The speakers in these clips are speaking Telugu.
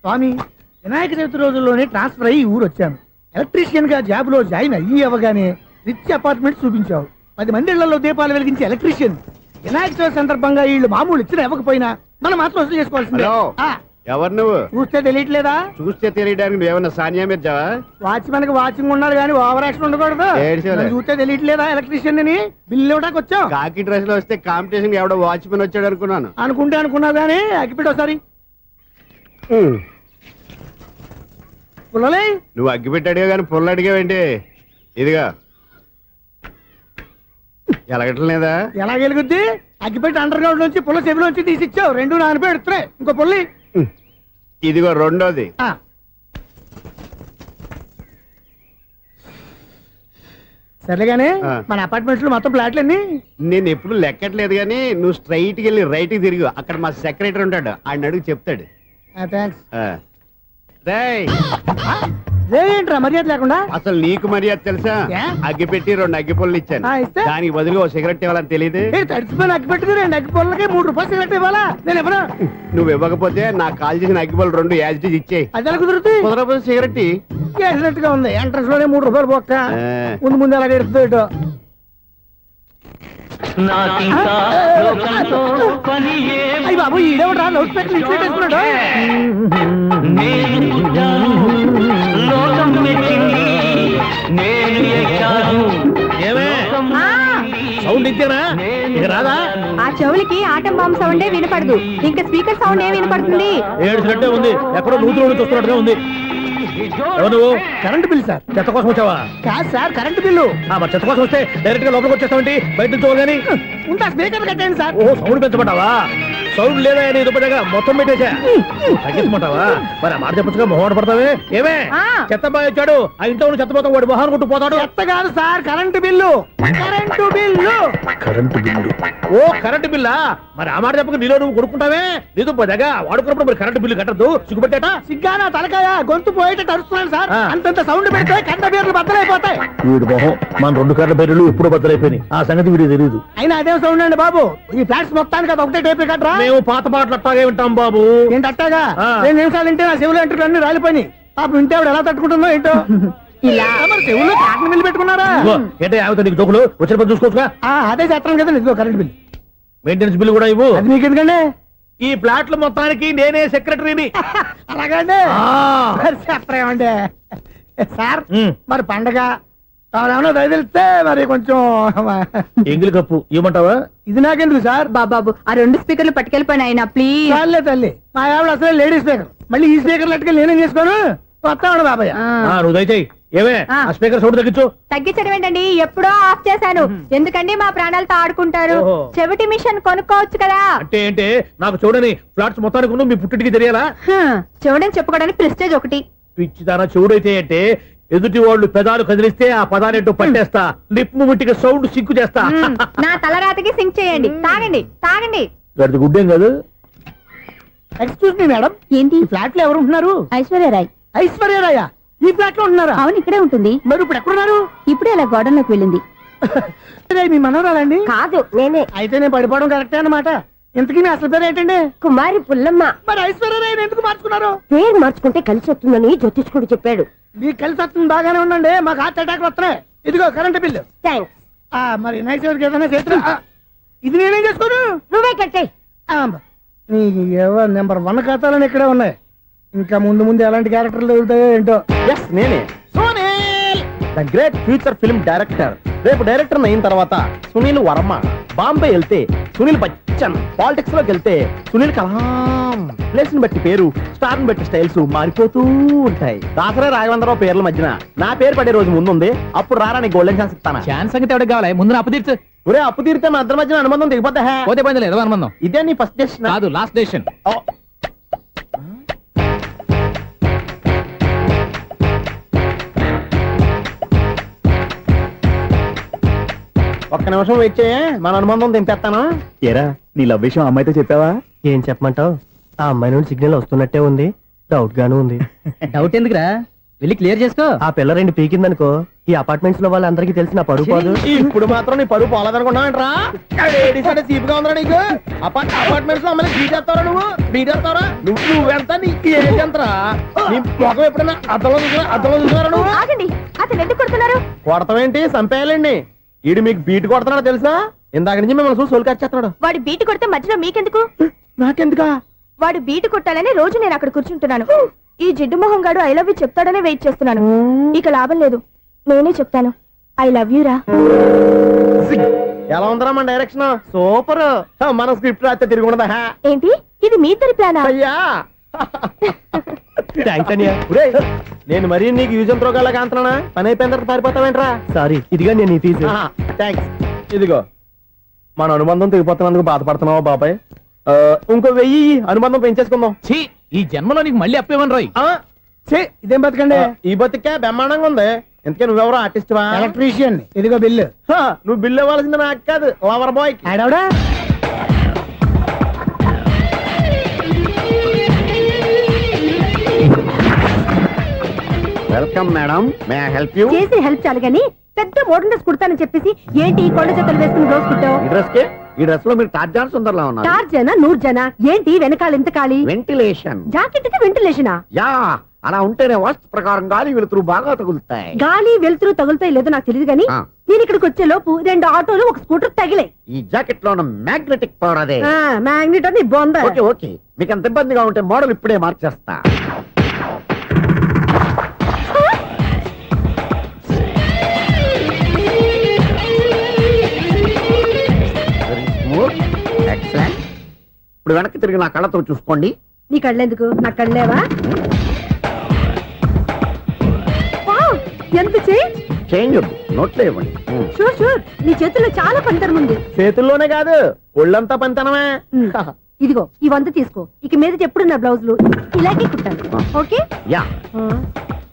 స్వామి, వినాయక చవితి రోజుల్లోనే ట్రాన్స్ఫర్ అయ్యి ఊరు వచ్చాను. ఎలక్ట్రీషియన్ గా జాబ్ లో జాయిన్ అయ్యి అవ్వగానే రిచ్ అపార్ట్మెంట్ చూపించావు. 10 మంది ఇళ్లలో దీపాలు వెలిగించే ఎలక్ట్రీషియన్. వినాయక చవితి సందర్భంగా వీళ్ళు మామూలు ఇచ్చినా ఇవ్వకపోయినా మనం మాత్రం వసూలు చేసుకోవాల్సిందే. ఎవరు నువ్వు? చూస్తే తెలియట్లేదా? చూస్తే తెలియడానికి నువ్వేమన్నా సానియా మీర్జావా? వాచ్మెన్ కి వాచింగ్ ఉండాలి కానీ ఓవర్ యాక్షన్ ఉండకూడదు. చూస్తే తెలియట్లేదా ఎలక్ట్రీషియన్ అని? బిల్లు ఇవ్వడానికి వచ్చావు. కాకి డ్రెస్ లో వస్తే కాంపిటీషన్ ఎవడో వాచ్మెన్ వచ్చాడు అనుకున్నాను. అనుకున్నావు కానీ అగ్గిపెట్టి ఒకసారి. నువ్వు అగ్గిపెట్టి అడిగా కానీ పుల్ల అడిగావేంటి? ఇదిగా ఎలగట్లేదా? ఎలా వెలుగుద్ది? అగ్గిపెట్టి అండర్ గ్రౌండ్ నుంచి పుల్ల చెవిలోంచి తీసిచ్చావు. 2 నానపై ఎడుతున్నాయి. ఇంకో పుల్లి ఇదిగో రెండోది. సరేగానే మన అపార్ట్మెంట్స్ లో మొత్తం ఫ్లాట్లు అన్ని నేను ఎప్పుడు లెక్కట్లేదు కానీ నువ్వు స్ట్రైట్ కి వెళ్ళి రైట్ కి తిరిగి అక్కడ మా సెక్రటరీ ఉంటాడు, ఆయన అడుగు చెప్తాడు. ఏంట్రా మర్యాద లేకుండా? అసలు నీకు మర్యాద తెలుసా? అగ్గి పెట్టి 2 అగ్గి పుల్లలు ఇచ్చాను, దానికి బదులుగా ఓ సిగరెట్ ఇవ్వాలని తెలియదు. తడిచిపోయిన అగ్గి పెట్టి 2 అగ్గి పుల్లలకి 3 రూపాయలు సిగరెట్ ఇవ్వాలా? నేను ఎవరు? నువ్వు ఇవ్వకపోతే నాకు కాల్ చేసిన అగ్గి పుల్లలు 2 యాజిటీస్ ఇచ్చేయి. అది ఎలా కుదురుతుంది? కుదరకపోతే సిగరెట్ వేసినట్టుగా ఉంది. ఎంట్రన్స్ లోనే 3 రూపాయలు పోక్క. ముందు అలా ఎడుతుంది. అయ్యి బాబు, ఈడేవడా లౌడ్ స్పీకర్ ఇన్స్టేట్ చేసుకున్నాడు? సౌండ్ ఇచ్చానా? రాదా? ఆ చెవులకి ఆటం బాంబు సౌండే వినపడదు, ఇంకా స్పీకర్ సౌండ్ ఏ వినపడుతుంది? ఏడ్చినట్టే ఉంది. ఎక్కడో నూతులు చూస్తున్నట్టుగా ఉంది. నువ్వు కరెంట్ బిల్ సార్? చెత్త కోసం వచ్చావా? కాదు సార్, కరెంట్ బిల్లు. మరి చెత్త కోసం వస్తే డైరెక్ట్ గా లోపలికి వచ్చేస్తామంటే బయట నుంచి కానీ ఉంటా. స్పీకర్ కట్టండి సార్. ఓ సౌండ్ పెంచమంటావా? సౌండ్ లేదా దుప్పగా మొత్తం పెట్టేసా. తగ్గించమంటావా? మరి ఆ మాట చెప్పచ్చుగా, మొహం పడతావే. ఏమే చెత్త బాగా వచ్చాడు, ఆ ఇంట్లో చెత్తపోతాం, వాడు మొహాన్ని కొట్టు పోతాడు. చెత్త కాదు sir, current bill. Current bill. Current bill. ఓ కరెంటు బిల్లా? మరి ఆ మాట చెప్పక నీలో నువ్వు కొడుకుంటావే. నీతో పోదాగా వాడుకున్నప్పుడు మరి కరెంటు బిల్లు కట్టద్దు. సిగ్గుపెట్టేట? సిగ్గానా తలకాయ? గొంతు పోయేటట్టు అరుస్తున్నాను సార్. అంతంత సౌండ్ పెడితే కంట బీర్లు బద్దలైపోతాయి. వీడు మొహం మన 2 కర్ర బీర్లు ఎప్పుడు బద్దలైపోయినాయి. ఆ సంగతి వీడికి తెలియదు. అయినా అదే సౌండ్ అండి బాబు. ఈ ఫ్లాట్స్ మొత్తానికి అది ఒకటే టైప్ కట్టరా? మేము పాత పాటలు అట్టాగే వింటాం బాబు. ఏంటి అట్టాగా? 2 నిమిషాలు వింటే నా చెవులు ఎంటర్ అన్ని రాలిపోయినాయి. పాపం వింటే ఆవిడ ఎలా తట్టుకుంటుందో ఏంటో. ఇలా మరి చెవుల్లో కాటన్ బిల్లు పెట్టుకున్నారా? ఏంటో యావత నీకు దోకులు వచ్చిన పని చూసుకోవచ్చుగా. అదే చేస్తాను కదా. ఇదిగో కరెంట్ బిల్, మెయింటెనెన్స్ బిల్లు కూడా ఇవ్వు. అది మీకు ఎందుకండి? ఈ ఫ్లాట్ల మొత్తానికి నేనే సెక్రటరీని. అలాగండి. చెప్పరేమండి సార్? మరి పండగ ఏమన్నా దయదలిస్తే మరి కొంచెం ఎంగిలి కప్పు ఇవ్వమంటావా? ఇది నాకెందుకు సార్? బాబాబు, ఆ 2 స్పీకర్లు పట్టుకెళ్ళిపోయిన ఆయన ప్లీజ్. చాలే తల్లి, మా ఆవిడ అసలే లేడీ స్పీకర్. మళ్ళీ ఈ స్పీకర్ లెట్టుకెళ్ళి నేనేం చేసుకోను? వస్తాడు బాబాయ్. నువ్వు దయచేయి. ఏమే ఆ స్పీకర్ సౌండ్ తగ్గించు. తగ్గించడం ఏంటండి? ఎప్పుడో ఆఫ్ చేశాను. ఎందుకండి మా ప్రాణాలతో ఆడుకుంటారు? చెవిటి మిషన్ కొనుక్కోవచ్చు కదా. అంటే ఏంటే? నాకు చూడని ఫ్లాట్స్ మొత్తానికి మీ పుట్టింటికి తెలియాలా? చెవుడని చెప్పుకోవడానికి ప్రెస్టేజ్ ఒకటి. పిచ్చిదానా చెవుడైతే అంటే ఎదుటి వాళ్ళు పెదాలు కదిలిస్తే ఆ పదాలేంటో పట్టేస్తా. లిప్ ముట్టికి సౌండ్ సింకు చేస్తా. నా తలరాతకి సింక్ చేయండి. తాగండి తాగండి. గడిది గుడ్డేం కాదు. ఎక్స్క్యూజ్ మీ మేడం, ఏంటి? ఫ్లాట్ లో ఎవరు ఉంటున్నారు? ఐశ్వర్యరాయ్. ఐశ్వర్యరాయ ఈ ఫ్లాట్ లో ఉంటున్నారా? అవును, ఇక్కడే ఉంటుంది. మరి ఇప్పుడు ఎక్కడున్నారు? ఇప్పుడే అలా గోడంలోకి వెళ్ళింది. మీ మనవరాలండి? కాదు, నేనే. అయితే నేను పడిపోవడం కరెక్టే అన్నమాట. ఇంతకీ మీ అసలు పేరు ఏంటండి? కుమారి పుల్లమ్మ. మరి ఐశ్వర్యరాయని ఎందుకు మార్చుకున్నారు? పేరు మార్చుకుంటే కలిసి వస్తుందని జ్యోతిష్కుడు చెప్పాడు. మీకు కలిసి వస్తుంది, బాగానే ఉండండి. మాకు హార్ట్ అటాక్ వస్తున్నాయి. ఇదిగో కరెంట్ బిల్లు. థ్యాంక్స్. మరి నైట్ ఏదైనా చేతులు ఇది నేనేం చేసుకోను? నువ్వే కట్టే. నెంబర్ 1 ఖాతాలని ఇక్కడే ఉన్నాయి. ఇంకా ముందు ముందు ఎలాంటి క్యారెక్టర్లు దొరుకుతాయో ఏంటో. నేనే the great future film director. రేపు డైరెక్టర్ అయిన తర్వాత సునీల్ వర్మ. బాంబే వెళ్తే సునీల్ బచ్చన్. పాలిటిక్స్ లోకి వెళ్తే సునీల్ కలాం. ప్లేస్ ని బట్టి పేరు, స్టార్ ని బట్టి స్టైల్స్ మారిపోతూ ఉంటాయి. దాసరా రాఘవేంద్రరావు పేర్ల మధ్యన నా పేరు పడే రోజు ముందుంది. అప్పుడు రారా నీ గోల్డెన్ ఛాన్స్ ఇస్తానా? ఛాన్స్ సంగతి ఎవరికి కావాలి? ముందు అప్పు తీర్చు. ఒరే, అప్పు తీరితే మా ఇద్దరి మధ్యన అనుబంధం దిగిపోతా. పోతే పోయింది లేదు అనుబంధం. ఇదే నీ ఫస్ట్ డెస్టినేషన్ కాదు, లాస్ట్ డెసిషన్. ఒక్క నిమిషం వెయిట్ చేయ, మన అనుబంధం దింపేస్తాను. ఏరా, నీ లవ్ విషయం అమ్మాయితో చెప్పావా? ఏం చెప్పమంటావు? ఆ అమ్మాయి నుండి సిగ్నల్ వస్తున్నట్టే ఉంది, డౌట్ గాను ఉంది. డౌట్ ఎందుకురా? వెళ్ళి క్లియర్ చేసుకో. ఆ పిల్ల రెండు పీకిందనుకో ఈ అపార్ట్మెంట్స్ లో వాళ్ళందరికీ తెలిసిన పరుగు పోదు. ఇప్పుడు మాత్రం నీ పరుగు పోలేదనుకున్నావంటరా? సీపుగా ఉందా నీకు? అపార్ట్మెంట్స్ లో అమ్మని బీటేస్తావరా నువ్వెంత నీ ఏజ్ ఎంతరా? నీ ముఖం ఎప్పుడైనా అద్దంలో చూసారా నువ్వు? ఆగండి, అతను ఎందుకు కొడుతున్నారు? కొడతావేంటి? చంపేయాలండి. ఈడు మీకు బీట్ కొడుతున్నాడు తెలుసా? ఇందాక నుంచి మిమ్మల్ని చూసి సోలు కచ్చేస్తున్నాడు. వాడు బీటు కొడితే మధ్యలో మీకెందుకు? నాకెందుకా? వాడు బీటు కొట్టాలని రోజు నేను అక్కడ కూర్చుంటున్నాను. ఈ జిడ్డు మొహం గాడు ఐ లవ్ యూ చెప్తాడనే వెయిట్ చేస్తున్నాను. ఇక లాభం లేదు, నేనే చెప్తాను ఐ లవ్ యూ రా. ఎలా ఉందరా మన డైరెక్షన్? సూపర్. మన స్క్రిప్ట్ రాస్తే తిరిగి ఉండదా? ఏంటి ఇది మీ ఇద్దరి ప్లానా? అయ్యా థ్యాంక్స్ అనియా. నేను మరీ నీకు యూజ్ అంత రోగాలాగా అంటున్నా. పని అయిపోయిన తర్వాత పారిపోతావేంట్రా? సారీ, ఇదిగా నేను ఈ ఫీజు. థ్యాంక్స్. ఇదిగో మన అనుబంధం తెగిపోతున్నందుకు బాధపడుతున్నావా బాబాయ్? ఇంకో 1000 అనుబంధం పెంచేసుకుందాం. ఛీ, ఈ జన్మలో నీకు మళ్ళీ అప్పేవన్ రోయ్. ఇదేం బతకండి? ఈ బతికే బ్రహ్మాండంగా ఉంది. ఎందుకే నువ్వెవరో ఆర్టిస్ట్ వా? ఎలక్ట్రీషియన్. ఇదిగో బిల్లు. నువ్వు బిల్లు ఇవ్వాల్సింది నాకు కాదు, లవర్ బాయ్. ఆడవడా? Welcome madam, may I help you? చేసి హెల్ప్ చాలు గాని పెద్ద మోడల్ డ్రెస్ కుడతానని చెప్పేసి ఏంటి ఈ కొండ జతలు వేసుకుని రోజు కుట్టావు? ఈ డ్రెస్ కే, ఈ డ్రెస్ లో మీరు టార్జాన్ సుందర్లా ఉన్నారు. టార్జనా నూర్జనా ఏంటి వెనకాల ఎంత ఖాళీ? వెంటిలేషన్. జాకెట్ కి వెంటిలేషనా? యా, అలా ఉంటేనే వాస్తు ప్రకారం గాలి వెలుతురు బాగా తగులుతాయి. గాలి వెలుతురు తగులుతాయి లేదో నాకు తెలియదు గానీ ఆ. నేను ఇక్కడికి వచ్చే లోపు 2 ఆటోలు ఒక స్కూటర్ తగిలే. ఈ జాకెట్ లో ఉన్న మ్యాగ్నెటిక్ పవర్ అదే. మ్యాగ్నెట్ అని బొంద. ఓకే ఓకే, మీకు అంత ఇబ్బందిగా ఉంటే మోడల్ ఇప్పుడే మార్చేస్తా. ఎక్సలెంట్. ఇప్పుడు వెనక్కి తిరిగి నా కళ్ళతో చూసుకోండి. నీ కళ్ళెందుకు? నా కళ్ళేవా? వావ్, ఎంత చేంజ్. చేంజ్ వద్దు, నోట్లో ఇవ్వండి. షూర్ షూర్, నీ చేతుల్లో చాలా పంతరం ఉంది. చేతుల్లోనే కాదు ఒళ్ళంతా పంతనమే. ఇదిగో ఈ 100 తీసుకో. ఇక మీద ఎప్పుడు నా బ్లౌజులు ఇలాగే కుట్టాను. ఓకే? యా,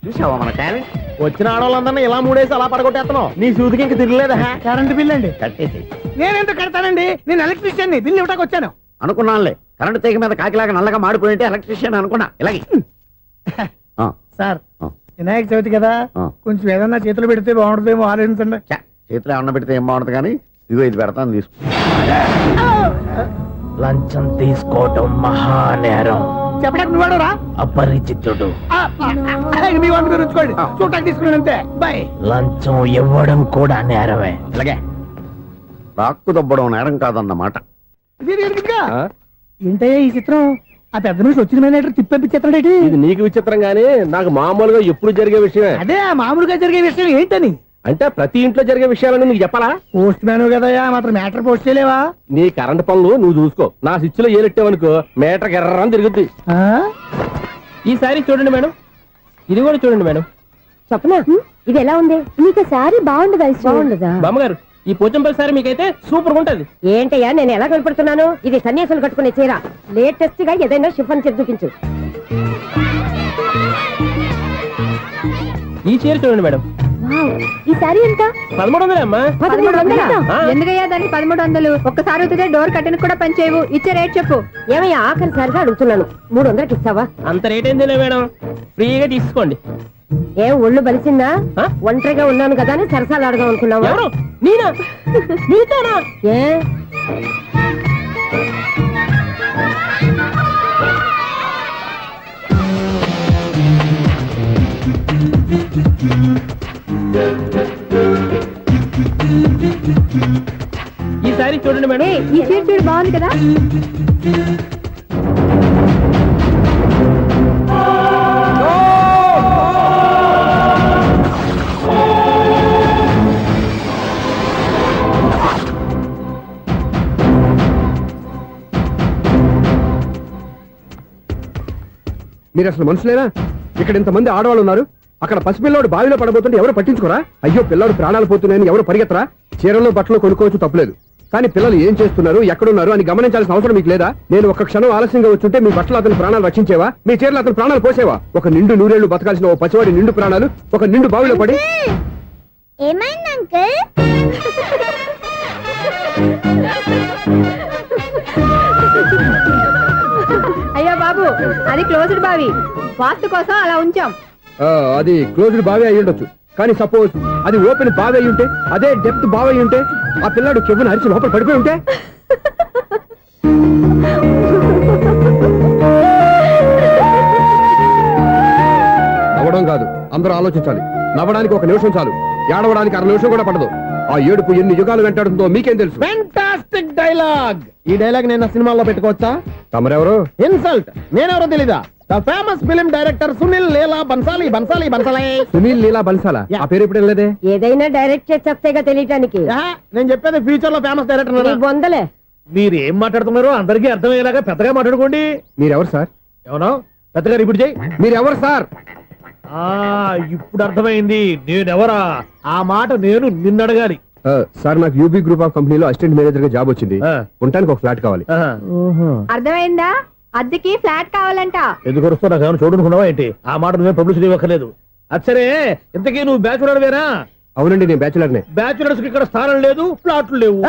చూసావా మన టాలెంట్? వచ్చిన ఆడవాళ్ళందరినీ ఇలా మూడేసి అలా పడగొట్టేస్తున్నావు. నీ సూదికి ఇంక తిరగలేదా? కరెంట్ బిల్ అండి. కట్టేసి. నేనెందుకు కడతానండి? నేను ఎలక్ట్రీషియన్. బిల్ ఇవ్వడానికి వచ్చాను. అనుకున్నానులే, కరెంట్ తీగ మీద కాకిలాగా నల్లగా మాడిపోయింటే ఎలక్ట్రీషియన్ అనుకున్నా. ఇలాగే ఆ, సార్, ఆ. వినాయక చవితి కదా, ఆ. కొంచెం ఏదన్నా చేతులు పెడితే బాగుంటుందేమో ఆలోచించండి. ఛ, చేతిలో అన్న పెడితే ఏం బాగుంటుంది కానీ ఇదిగో ఇది పెడతాను, తీసుకో. లంచం తీసుకోవటం మహానేరం. చెప్పడానికి నువ్వాడరా? అపరిచితుడు. మీ వంట మీరు ఉంచుకోండి, చూడటానికి తీసుకున్నాను అంతే. బాయ్. లంచం ఇవ్వడం కూడా నేరమే. ఇలాగే రాక్కు దబ్బడం నేరం కాదన్నమాట. ఏంటయ్యా ఈ చిత్రం? ఆ పెద్ద నుంచి వచ్చిన మేనేటర్ తిప్పించేస్తాడేటి? ఇది నీకు విచిత్రం గానీ నాకు మామూలుగా ఎప్పుడు జరిగే విషయమే. అదే ఆ మామూలుగా జరిగే విషయం ఏంటని? అంటే ప్రతి ఇంట్లో జరిగే విషయాలను నీకు చెప్పాలా? పోస్ట్ మ్యాన్ కదయ్యా, మాత్రం మ్యాటర్ పోస్ట్ చేయలేవా? నీ కరెంట్ పనులు నువ్వు చూసుకో. నా స్విచ్ లో ఏలెట్టావనుకో మీటర్ ఎర్రని తిరుగుద్ది. ఈ సారీ చూడండి మేడం, ఇది కూడా చూడండి మేడం. చెప్పనా ఇది ఎలా ఉంది? నీకు సారీ బాగుండదా? బాగుండదా? బామ్మగారు, ఈ పోచంపల్లి సారీ మీకైతే సూపర్ ఉంటుంది. ఏంటయ్యా నేను ఎలా కనపడుతున్నాను? ఇది సన్యాసులు కట్టుకునే చీర. లేటెస్ట్ గా ఏదైనా షిఫాన్ చేసి చూపించు. ఈ చీర చూడండి మేడం, ఈ సారీ ఎంత? 1300 అమ్మా. 1300? ఎందుకయ్యా దానికి 1300? ఒక్కసారి అవుతుందే డోర్ కట్టను కూడా పని చేయవు. ఇచ్చే రేట్ చెప్పు. ఏమయ్యా ఆఖరిసారిగా అడుగుతున్నాను, 300కి ఇస్తావా? అంత రేట్ ఏందిలే మేడం, ఫ్రీగా తీసుకోండి. ఏం ఒళ్ళు బలిసిందా? ఒంటరిగా ఉన్నాను కదా అని సరసాలు అడగా అనుకున్నావా? ఎవరు? నేనా? నీతోనా? ఏ ఈ సారీ చూడండి మేడం. ఈ చీర చూడు బాగుంది కదా? మీరు అసలు మనుషులేనా? ఇక్కడ ఇంతమంది ఆడవాళ్ళు ఉన్నారు, అక్కడ పసిపిల్లాడు బావిలో పడబోతుంటే ఎవరు పట్టించుకోరా? అయ్యో పిల్లాడు ప్రాణాలు పోతున్నాయని ఎవరు పరిగెత్తరా? చీరలు బట్టలు కొనుక్కోవచ్చు, తప్పులేదు. కానీ పిల్లలు ఏం చేస్తున్నారు, ఎక్కడున్నారు అని గమనించాల్సిన అవసరం మీకు లేదా? నేను ఒక్క క్షణం ఆలస్యంగా వచ్చుంటే మీ బట్టలు అతని ప్రాణాలు రక్షించేవా? మీ చీరలు అతని ప్రాణాలు పోసేవా? ఒక నిండు నూరేళ్లు బతకాల్సిన ఓ పసివాడి నిండు ప్రాణాలు ఒక నిండు బావిలో పడి. ఏమైంది అంకుల్? అయ్యో బాబు, అది క్లోజ్డ్ బావి, వాస్తు కోసం అలా ఉంచాం. అది క్లోజ్డ్ బావి అయి ఉండొచ్చు కానీ సపోజ్ అది ఓపెన్ బావి అయి ఉంటే, అదే డెప్త్ బావి అయి ఉంటే, ఆ పిల్లాడు చెవును అరిచి లోపల పడిపోయి ఉంటే, నవ్వడం కాదు, అందరూ ఆలోచించాలి. నవ్వడానికి 1 నిమిషం చాలు, ఏడవడానికి 1/2 నిమిషం కూడా పడదు. ఆ ఏడుపు ఎన్ని యుగాలు వెంటాడుతుందో మీకేం తెలుసు? Fantastic dialogue. ఈ డైలాగ్ నేను సినిమాలో పెట్టుకోవచ్చా? తమరెవరు? ఇన్సల్ట్. నేనెవరో తెలీదా? The famous film director Sunil Leela Bansali. Bansali Bansali. Sunil Leela Bansala. ఆ పేరు ఇప్పుడు లేదే. ఏదైనా డైరెక్ట్ చేసి చెప్తేగా తెలియటానికి. నేను చెప్పేది ఫ్యూచర్ లో ఫేమస్ డైరెక్టర్. బొందలే. మీరు ఏం మాట్లాడుతున్నారో అందరికీ అర్థమయ్యేలాగా పెద్దగా మాట్లాడుకోండి. మీరెవరు సార్? ఏమన్నా పెద్దగా రిపీట్ చేయి. మీరెవరు సార్? ఇప్పుడు అర్థమైంది నేనెవరా. ఆ మాట నేను నిన్ను అడగాలి. సార్ నాకు యూబీ గ్రూప్ ఆఫ్ కంపెనీలో అసిస్టెంట్ మేనేజర్ గా జాబ్ వచ్చింది. ఉండటానికి 1 ఫ్లాట్ కావాలి. అర్థమైందా? అద్దెకి ఫ్లాట్ కావాలంట. ఎందుకు వస్తావు? నాకు ఏమైనా చూడనుకున్నావా ఏంటి? ఆ మాట నువ్వే పబ్లిసిటీ ఇవ్వక్కర్లేదు. అచ్చరే, ఇంతకీ నువ్వు బ్యాచులర్ వేరా? అవునండి, నేను బ్యాచులర్నే. బ్యాచులర్స్ కి ఇక్కడ స్థానం లేదు, ప్లాట్లు లేవు.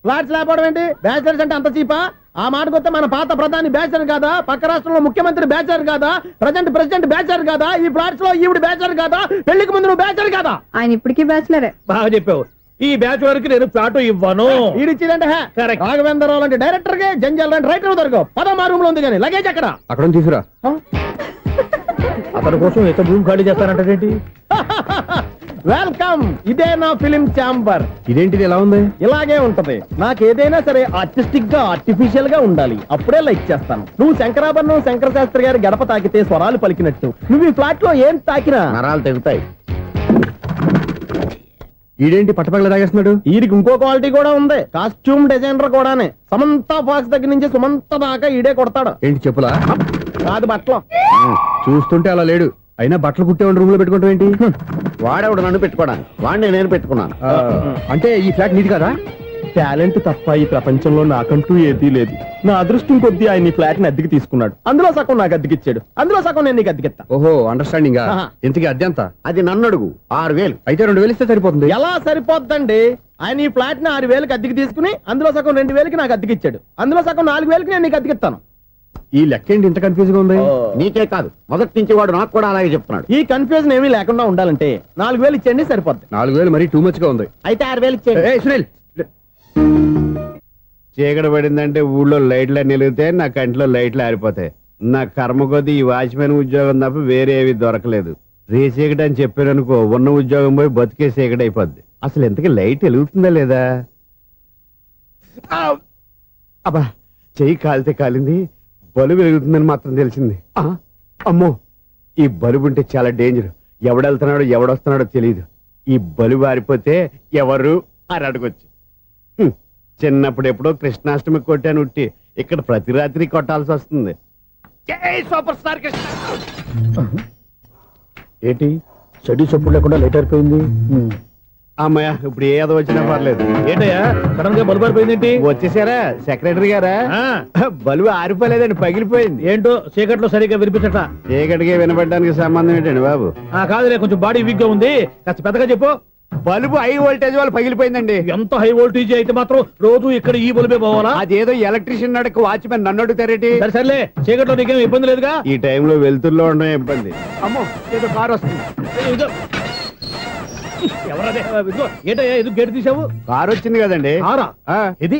ఫ్లాట్స్ లేకపోవడం ఏంటి? బ్యాచిలర్స్ అంటే అంత చీపా? ఆ మాటకొస్తే మన పాత ప్రధాని బ్యాచర్ కాదా? పక్క రాష్ట్రంలో ముఖ్యమంత్రి బ్యాచర్ కాదా? ప్రెసిడెంట్ బ్యాచర్ కాదా? ఈ ఫ్లాట్స్ లో ఈవిడ బ్యాచర్ కాదా? పెళ్లికి ముందు నువ్వు బ్యాచర్ కాదా? ఆయన ఇప్పటికీ బ్యాచులరే. బాగా చెప్పావు. ఈ బ్యాచులర్ కి నేను ప్లాట్ ఇవ్వను. ఈడిచ్చిందంటే Correct. రాఘవేంద్రరావు లాంటి డైరెక్టర్ గా జంజల్ లాంటి రైటర్ దొరకవు. 10వ రూమ్ లో ఉంది కానీ లగేజ్ అక్కడ. అక్కడ నుంచి తీసుకురా. అతని కోసం ఎంత భూమి ఖాళీ చేస్తానంటే వెల్కమ్. ఇదే నా ఫిలిం ఛాంబర్. ఇదేంటిది ఎలా ఉంది? ఇలాగే ఉంటది. నాకు ఏదైనా సరే ఆర్టిస్టిక్ గా ఆర్టిఫిషియల్ గా ఉండాలి. అప్పుడే లైక్ చేస్తాను. నువ్వు శంకరాభరణం శంకర శాస్త్రి గారి గడప తాకితే స్వరాలు పలికినట్టు నువ్వు ఈ ఫ్లాట్ లో ఏం తాకినా నరాలు తెగుతాయి. ఈడేంటి పట్టపగల తాగేస్తున్నాడు? వీరికి ఇంకో క్వాలిటీ కూడా ఉంది. కాస్ట్యూమ్ డిజైనర్ కూడానే. సమంత ఫాక్స్ దగ్గర నుంచి సుమంత దాకా ఈడే కొడతాడు. ఏంటి చెప్పులా? కాదు బట్టలు. చూస్తుంటే అలా లేడు. అయినా బట్టలు కుట్టేవాడి రూమ్ లో పెట్టుకుంటాం ఏంటి? వాడేవాడు నన్ను పెట్టుకోవడానికి, వాడిని నేను పెట్టుకున్నాను. అంటే ఈ ఫ్లాట్ నీది కదా? టాలెంట్ తప్ప ఈ ప్రపంచంలో నాకంటూ ఏదీ లేదు. నా అదృష్టం కొద్దీ ఆయన ఈ ఫ్లాట్ ని అద్దెకి తీసుకున్నాడు. అందులో సగం నాకు అద్దెకిచ్చాడు, అందులో సగం నేను నీకు అద్దెకిస్తా. ఓహో, అండర్స్టాండింగ్. ఆహా. ఇంతకీ అద్దె ఎంత? అది నన్ను అడుగు. 6,000. అయితే 2,000 ఇస్తే సరిపోతుంది. ఎలా సరిపోద్దండి? ఆయన ఈ ఫ్లాట్ ని 6,000కి అద్దెకి తీసుకుని అందులో సగం 2,000కి నాకు అద్దెకిచ్చాడు, అందులో సగం 4,000కి నేను నీకు అద్దెకిస్తాను. ఈ లెక్క ఏంటి ఇంత కన్ఫ్యూజ్ గా ఉంది? నీకే కాదు, మొదటి నుంచి వాడు నాకు కూడా అలాగే చెప్తున్నాడు. ఈ కన్ఫ్యూజన్ ఏమీ లేకుండా ఉండాలంటే 4,000 ఇచ్చేయండి, సరిపోద్ది. 4,000 మరీ టూ మచ్ గా ఉంది. అయితే 6,000 ఇచ్చేయండి. ఏయ్ సునీల్, చీకటి పడిందంటే ఊళ్ళో లైట్లు నిలిగితే నా కంటిలో లైట్లు ఆరిపోతాయి. నా కర్మ కొద్దీ ఈ వాచ్మెన్ ఉద్యోగం తప్ప వేరే ఏవి దొరకలేదు. రేసీకటి అని చెప్పారనుకో, ఉన్న ఉద్యోగం పోయి బతికే చీకటి అయిపోద్ది. అసలు ఇంతకీ లైట్ వెలుగుతుందా లేదా? అబ్బా, చెయ్యి కాలితే కాలింది, బలుబు వెలుగుతుందని మాత్రం తెలిసింది. అమ్మో, ఈ బలుబు ఉంటే చాలా డేంజర్. ఎవడెళ్తున్నాడో ఎవడొస్తున్నాడో తెలియదు. ఈ బలుబు ఆరిపోతే ఎవరు అని అడగొచ్చు. చిన్నప్పుడు ఎప్పుడో కృష్ణాష్టమి కొట్టాను ఉట్టి, ఇక్కడ ప్రతి రాత్రి కొట్టాల్సి వస్తుంది. జై సూపర్ స్టార్ కృష్ణ. ఏంటి చెడు చెప్పుడు లేకుండా లైట్ అయిపోయింది? అమ్మయ్య, ఇప్పుడు ఏదో వచ్చినా పర్లేదు. ఏంటయ్యా సడన్ గా బల్బు అయిపోయింది ఏంటి? వచ్చేసారా సెక్రటరీ గారా? బలుబు ఆరిపోలేదండి, పగిలిపోయింది. ఏంటో చీకట్లో సరిగ్గా వినిపించట. చీకటికి వినపడడానికి సంబంధం ఏంటండి బాబు? కాదులే, కొంచెం బాడీ వీక్ గా ఉంది, కాస్త పెద్దగా చెప్పు. బలుబు హై వోల్టేజ్ వాళ్ళు పగిలిపోయిందండి. ఎంత హై వోల్టేజ్ అయితే మాత్రం రోజు ఇక్కడ ఈ బల్బే పోవాలా? అదేదో ఎలక్ట్రీషియన్ నడక వాచ్మెన్ నన్ను అడుగుతారేటి? సరే సర్లే, చీకట్లో నీకేం ఇబ్బంది లేదుగా? ఈ టైంలో వెళ్తుల్లో ఉండడం ఇబ్బంది. అమ్మో, ఏదో కారు వస్తుంది. ఇదిగో. ఎవరదే? ఇదిగో, ఏంటయ్యా ఎందుకు గేటు తీసావు? కారు వచ్చింది కదండి. కారా? ఇది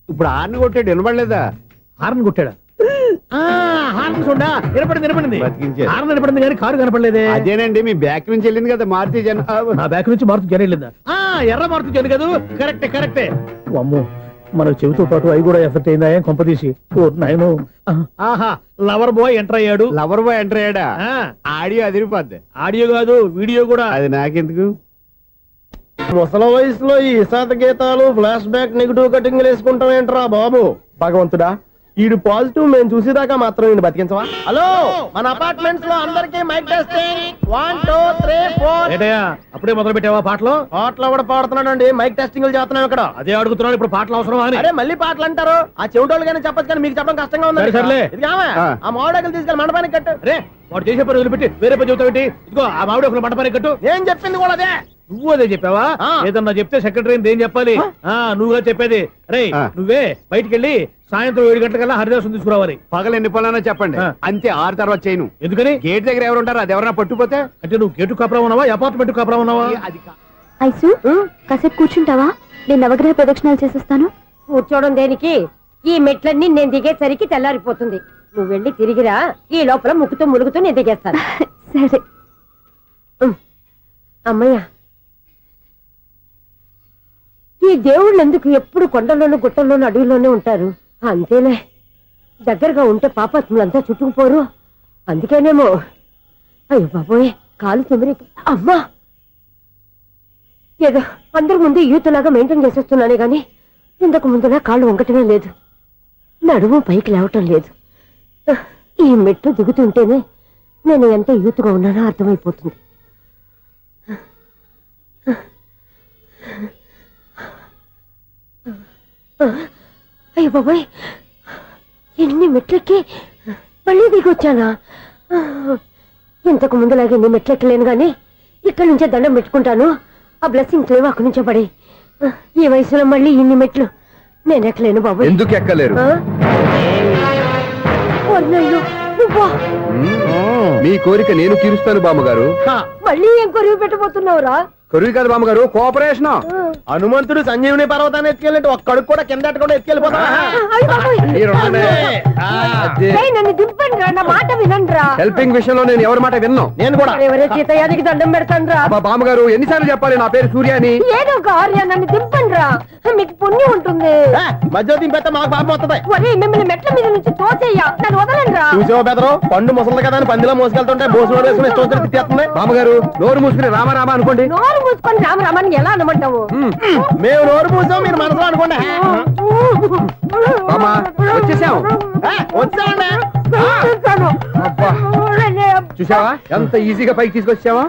ఇప్పుడు ఆర్ని కొట్టాడు, వినపడలేదా? హార్న్ కొట్టాడా? హార్న్ చూడా వినపడింది. బతికించాడు. హార్న్ వినపడింది కానీ కారు కనపడలేదే. అదేనండి, మీ బ్యాక్ నుంచి వెళ్ళింది కదా మారుతి జన. నా బ్యాక్ నుంచి మారుతు జరగలేదా? ఎర్ర మారుతు జరు కదా. కరెక్టే. అమ్మో, మన చెవితో పాటు అవి కూడా ఎఫెక్ట్ అయిందా? ఏం కొంపదీసి? ఓ నాయనో. ఆహా, లవర్ బాయ్ ఎంటర్ అయ్యాడు. లవర్ బాయ్ ఎంటర్ అయ్యాడా? ఆ, ఆడియో అదిరిపోద్ది. ఆడియో కాదు, వీడియో కూడా. అది నాకెందుకు? ముసల వయసులో ఈ ఇసాత గీతాలు, ఫ్లాష్ బ్యాక్, నెగిటివ్ కటింగ్ వేసుకుంటాం ఏంట్రా బాబు? భగవంతుడా, ఈడు పాజిటివ్ మేము చూసేదాకా మాత్రం ఈయన బతికించవా? హలో, మన అపార్ట్మెంట్స్ లో అందరికీ మైక్ టెస్టింగ్. 1 2 3 4. ఏంటయ్యా అప్పుడే మొదలు పెట్టావా పాటలు? పాటలు కూడా పాడుతున్నాడు. మైక్ టెస్టింగ్ చేస్తున్నాం ఇక్కడ. అదే అడుగుతున్నాడు, ఇప్పుడు పాటలు అవసరమా అని. అరే మళ్ళీ పాటలు అంటారు. ఆ చెవిటోళ్ళు కానీ చెప్పచ్చు, కానీ మీకు చెప్పడం కష్టంగా ఉంది. సర్లే. ఇది ఆమె. ఆ మామిడాకులు తీసుకెళ్ళి మండపానికి కట్టు. రే, వాడు చేసే పని వదిలిపెట్టి వేరే పని చెబుతావు. ఇదిగో ఆ మామిడి ఒక మంటపానికి కట్టు. నేను చెప్పింది కూడా అదే. నువ్వు అదే చెప్పావా? ఏదన్నా చెప్తే సెక్రటరీ ఏం చెప్పాలి? నువ్వుగా చెప్పేది. రే, నువ్వే బయటికి వెళ్ళి సాయంత్రం 7 గంటలకల్లా హరిదాసుని తీసుకురావాలి. పగలు ఎన్ని పనులన్నా చెప్పండి, ఆ. అంతే 6 తర్వాత చేయను. ఎందుకని? గేట్ దగ్గర ఎవరు ఉంటారు, అది ఎవరైనా పట్టుపోతే అంటే నువ్వు గేటు కాపురం ఉన్నావా, అపార్ట్మెంట్ కాపురం ఉన్నావా? అది ఐసు కాసేపు కూర్చుంటావా? నేను నవగ్రహ ప్రదక్షిణాలు చేసేస్తాను. కూర్చోవడం దేనికి? ఈ మెట్లన్నీ నేను దిగేసరికి తెల్లారిపోతుంది. నువ్వు వెళ్ళి తిరిగిరా, ఈ లోపల ముక్కుతూ ములుగుతూ నేను దిగేస్తాను. సరే. అమ్మయ్య, ఈ దేవుళ్ళు ఎందుకు ఎప్పుడు కొండల్లోనూ గుట్టల్లోనూ అడవిలోనే ఉంటారు? అంతేలే, దగ్గరగా ఉంటే పాపాత్ములంతా చుట్టుకుపోరు. అందుకేనేమో. అయ్యో బాబోయ్, కాలు చెమిరి. అమ్మా, ఏదో అందరి ముందు యూత్లాగా మెయింటైన్ చేసేస్తున్నానే గాని ఇంతకు ముందులా కాళ్ళు వంకటమే లేదు, నడుము పైకి లేవటం లేదు. ఈ మెట్లు దిగుతుంటేనే నేను ఎంత యూత్గా ఉన్నానో అర్థమైపోతుంది. అయ్యో బాబాయ్, ఎన్ని మెట్లెక్కి మళ్ళీ దిగొచ్చానా? ఇంతకు ముందులాగే ఎన్ని మెట్లెక్కలేను గాని ఇక్కడి నుంచే దండం పెట్టుకుంటాను. ఆ బ్లెస్సింగ్ లేవు అక్కడి నుంచే పడే. ఈ వయసులో మళ్ళీ ఇన్ని మెట్లు నేను ఎక్కలేను బాబు. ఎందుకు ఎక్కలేరు? మీ కోరిక నేను తీరుస్తాను బామ్మగారు. మళ్ళీ ఏం కొరివి పెట్టబోతున్నావురా? కొరివి కాదు బామ్మగారు, కోఆపరేషన్. హనుమంతుడు సంజీవుని పర్వతాన్ని ఎత్తుకెళ్ళి ఒక్కడికి కూడా కింద ఎట్టకుండా ఎత్తుకెళ్ళిపోతా. నన్ను దింపండి రా, నా మాట వినండి రా. హెల్పింగ్ విషయంలో నేను ఎవరి మాట విన్నాను. నేను కూడా ఎవరే సీతయ్యానికి దండం పెడతాను రా. అబ్బా బామ్మగారు, ఎన్నిసార్లు చెప్పాలి నా పేరు సూర్య అని? ఏదో ఒక ఆర్య, నన్ను దింపండి రా, మీకు పుణ్యం ఉంటుంది. మధ్య దింపెత్తే మాకు పాపం వస్తుంది. ఒరే, మిమ్మల్ని మెట్ల మీద నుంచి తోసేయ్యా, నన్ను వదలండి రా. చూసావా బెదరు, పండు ముసలి కదా అని పందిలో మోసుకెళ్తుంటే భోజనం వేసుకుని ఇష్టం వచ్చినట్టు తిట్టేస్తుంది. బామ్మగారు, నోరు మూసుకుని రామారామా అనుకోండి. నోరు మూసుకొని రామరామని ఎలా అనమంటావు? మేము నోరు మూసాం, మీరు మనసులో అనుకోండి. బామ్మ, వచ్చేసాం. వచ్చామండి. అబ్బా, చూసావా ఎంత ఈజీగా పైకి తీసుకొచ్చావా?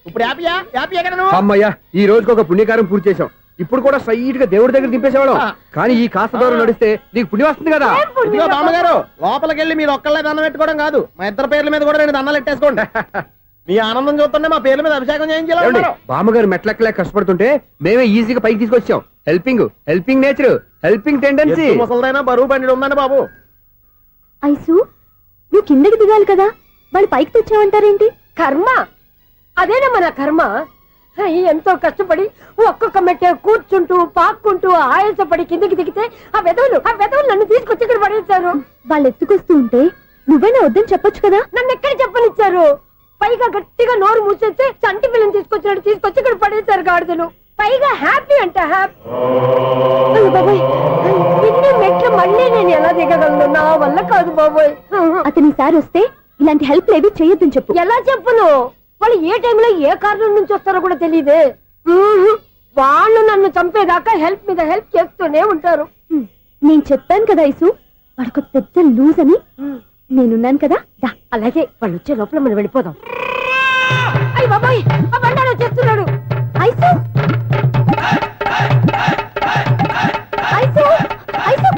ఇప్పుడు హ్యాపీయా? హ్యాపీ ఎక్కడ నువ్వు? అమ్మయ్యా, ఈ రోజుకి ఒక పుణ్యకారం పూర్తి చేసాం. ఇప్పుడు కూడా స్ట్రైట్ గా దేవుడి దగ్గర దింపేసేవాళ్ళం. కానీ ఈ కాస్త దూరం నడిస్తే నీకు పుణ్యం వస్తుంది కదా. ఇదిగో బామ్మగారు, లోపలికి వెళ్ళి మీరు ఒక్కళ్ళే దండం పెట్టుకోవడం కాదు, మా ఇద్దరు పేర్ల మీద కూడా నేను దండాలు పెట్టేసుకోండి. మీ ఆనందం చూస్తుంటే మా పేర్ల మీద అభిషేకం చేయించాలి. బామ్మగారు మెట్లెక్కలే కష్టపడుతుంటే మేమే ఈజీగా పైకి తీసుకొచ్చాం. Helping nature, helping tendency. ముసలిదైనా బరువు బండి ఉందండి బాబు. ఐసు నువ్వు కిందకి దిగాలి కదా, వాళ్ళు పైకి తెచ్చావంటారేంటి? కర్మ, అదేనమ్మా నా కర్మ. ఎంతో కష్టపడి ఒక్కొక్క మెట్టే కూర్చుంటూ పాక్కుంటూ ఆయాసపడి కిందకి దిగితే ఆ వెధవులు నన్ను తీసుకొచ్చి ఇక్కడ పడేశారు. వాళ్ళు ఎత్తుకొస్తూ ఉంటే నువ్వైనా వద్దని చెప్పొచ్చు కదా. నన్ను ఎక్కడ చెప్పనిచ్చారు? పైగా గట్టిగా నోరు మూసేస్తే చంటి పిల్లని తీసుకొచ్చినట్టు తీసుకొచ్చి ఇక్కడ పడేశారు గాడిదలు. పైగా హ్యాపీ అంట హ్యాపీ. బాబాయ్, ఇన్ని మెట్లు మళ్ళీ నేను ఎలా దిగగలను? నా వల్ల కాదు బాబోయ్. అతని సార్ వస్తే ఇలాంటి హెల్ప్ లేవి చేయొద్దని చెప్పు. ఎలా చెప్పును? వాళ్ళు ఏ టైంలో ఏ కారణం నుంచి వస్తారో కూడా తెలియదే. వాళ్ళు నన్ను చంపేదాకా హెల్ప్ మీద హెల్ప్ చేస్తూనే ఉంటారు. నేను చెప్పాను కదా ఐసు, వాడొక పెద్ద లూజ్ అని. నేనున్నాను కదా. అలాగే వాళ్ళు వచ్చే లోపల మనం వెళ్ళిపోదాం. అయ్య బాబాయ్, ఆ బండారు వచ్చేస్తున్నాడు. ఐసు ఐసు ఐసు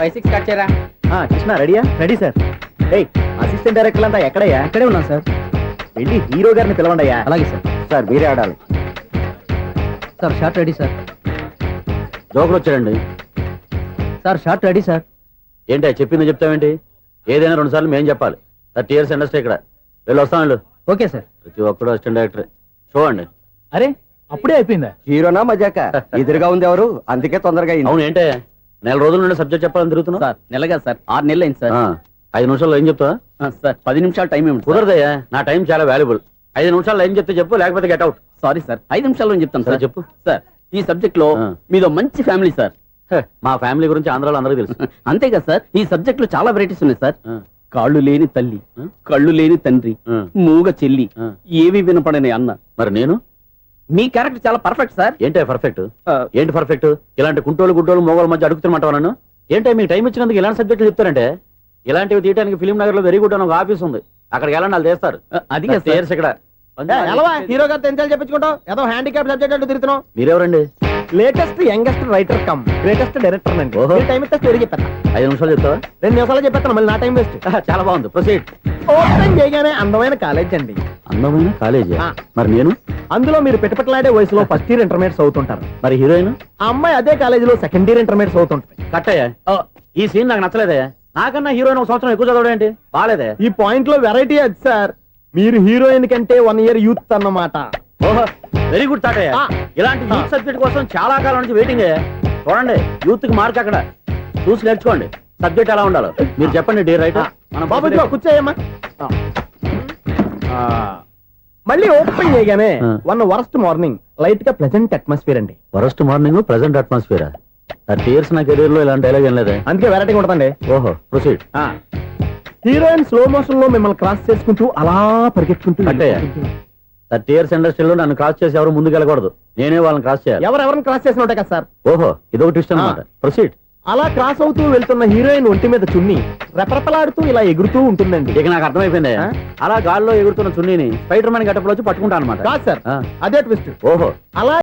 5-6 కట్ చేయరా. కృష్ణ రెడీయా? Ready sir. ఏయ్, అసిస్టెంట్ డైరెక్టర్ అంతా ఎక్కడయ్యా? ఇక్కడే ఉన్నాం సార్. వెళ్ళి హీరో గారిని పిలవండి అయ్యా. అలాగే సార్. సార్ మీరే ఆడాలి. Sir short ready sir. జోకులు వచ్చాడండి. Sir short ready sir. ఏంటి చెప్పింది చెప్తావేంటి? ఏదైనా 2 సార్లు మేము చెప్పాలి. 30 years ఇండస్ట్రీ ఇక్కడ. వెళ్ళి వస్తాం వెళ్ళు. Okay sir. ప్రతి ఒక్కడు అసిస్టెంట్ డైరెక్టర్. చూడండి. అరే అప్పుడే అయిపోయిందా? హీరోనా మజాక? ఎదురుగా ఉంది ఎవరు, అందుకే తొందరగా అయింది. అవును, ఏంటే నెల రోజుల నుండి సబ్జెక్ట్ చెప్పాలని తిరుగుతున్నావు? సార్ నెలగా సార్, 6 నెలలు అయింది సార్. 5 నిమిషాల్లో ఏం చెప్తావా? సార్ 10 నిమిషాలు టైం ఏమిటి? కుదరదయ్యా, నా టైం చాలా వాల్యుబుల్. 5 నిమిషాల్లో ఏం చెప్తే చెప్పు, లేకపోతే గెట్ అవుట్. సారీ సార్, 5 నిమిషాల్లో చెప్తాను సార్. చెప్పు. సార్ ఈ సబ్జెక్ట్ లో మీదో మంచి ఫ్యామిలీ సార్. మా ఫ్యామిలీ గురించి ఆంధ్రాలో అందరికీ తెలుసు. అంతే కదా సార్, ఈ సబ్జెక్ట్ లో చాలా వెరైటీస్ ఉన్నాయి సార్. కాళ్ళు లేని తల్లి, కళ్ళు లేని తండ్రి, మూగ చెల్లి, ఏవి వినపడని అన్న. మరి నేను? మీ క్యారెక్టర్ చాలా పర్ఫెక్ట్ సార్. ఏంటే పర్ఫెక్ట్? ఏంటి పర్ఫెక్ట్? ఇలాంటి కుంటోలు గుడ్డోలు మోగోల మధ్య అడుగుతున్నమాట నన్ను. ఏంటో మీకు టైం ఇచ్చినందుకు ఇలాంటి సబ్జెక్టులు చెప్తారంటే? ఇలాంటివి తీయడానికి ఫిలిం నగర్ లో వెరీ గుడ్ అని ఒక ఆఫీస్ ఉంది, అక్కడికి వెళ్ళండి, వాళ్ళు చేస్తారు. అది కదా సార్. ఇక్కడ హీరో గారు తెంచాలి చెప్పించుకుంటాం, ఏదో హ్యాండిక్యాప్ సబ్జెక్ట్ అంటూ తిరుగుతున్నాం. మీరెవరండి? Latest youngest writer cum greatest director అండి. ఓహో. టైం ఇస్తే స్టోరీ చెప్పాను. 5 నిమిషాలు చెప్తావా? 2 నిమిషాలు చెప్పేస్తాను, మళ్ళీ నా టైం వేస్ట్. చాలా బాగుంది, ప్రొసీడ్. ఓపెన్ చేయగానే అందమైన కాలేజ్ అండి. అందమైన కాలేజీ ఆ. మరి నేను అందులో మీరు పెట్టుపట్లాడే వయసులో ఫస్ట్ ఇయర్ ఇంటర్మీడియట్స్ అవుతుంటారు. మరి హీరోయిన్ ఆ అమ్మాయి అదే కాలేజీలో సెకండ్ ఇయర్ ఇంటర్మీడియట్స్ అవుతుంటుంది. కట్టయ్యా ఈ సీన్ నాకు నచ్చలేదే. నాకన్నా హీరోయిన్ ఒక సంవత్సరం ఎక్కువ చదవడం ఏంటి బాలేదే. ఈ పాయింట్ లో వెరైటీ అది సార్. మీరు హీరోయిన్ కంటే 1 year యూత్ అన్నమాట. ఓహో వెరీ గుడ్ తాటయ్య. ఆ. ఇలాంటి యూత్ సబ్జెక్ట్ కోసం చాలా కాలం నుంచి వెయిటింగ్. చూడండి యూత్ కి మార్క్ అక్కడ చూసి నేర్చుకోండి. సబ్జెక్ట్ ఎలా ఉండాలో మీరు చెప్పండి డియర్ రైటర్. బాబు ఇదిగో కూర్చోయమ్మా. మళ్ళీ ఓపెన్ చేయగానే ఆ. వరస్ట్ మార్నింగ్ లైట్ గా ప్లెజెంట్ అట్మాస్ఫియర్ అండి. First morning present atmosphere 30 years నా కెరీర్ లో ఇలాంటి డైలాగ్ ఏం లేదే. అందుకే వెరైటీగా ఉంటుందండి. ఓహో ప్రొసీడ్. హీరోయిన్ స్లో మోషన్ లో మిమ్మల్ని క్రాస్ చేసుకుంటూ అలా పరిగెట్టుకుంటూ కట్టయ్య 30 years ఇండస్ట్రీలో నన్ను క్రాస్ చేసి ఎవరు ముందుకు వెళ్ళకూడదు. నేనే వాళ్ళని క్రాస్ చేయాలి. ఎవరెవరిని క్రాస్ చేసిన ఉంటాయి కదా సార్. ఓహో ఇదొక ట్విస్ట్ అన్నమాట. ప్రొసీడ్. అలా క్రాస్ అవుతూ వెళ్తున్న హీరోయిన్ ఒంటి మీద చున్ని రెపరెపలాడుతూ ఇలా ఎగురుతూ ఉంటుందండి. ఇక నాకు అర్థమైపోయింది. ఆ? అలా గాల్లో ఎగురుతున్న చున్నీని స్పైడర్ మ్యాన్ గట్టపులో వచ్చి పట్టుకుంటాను అనమాట. కాదు సార్, అదే ట్విస్ట్. ఓహో అలా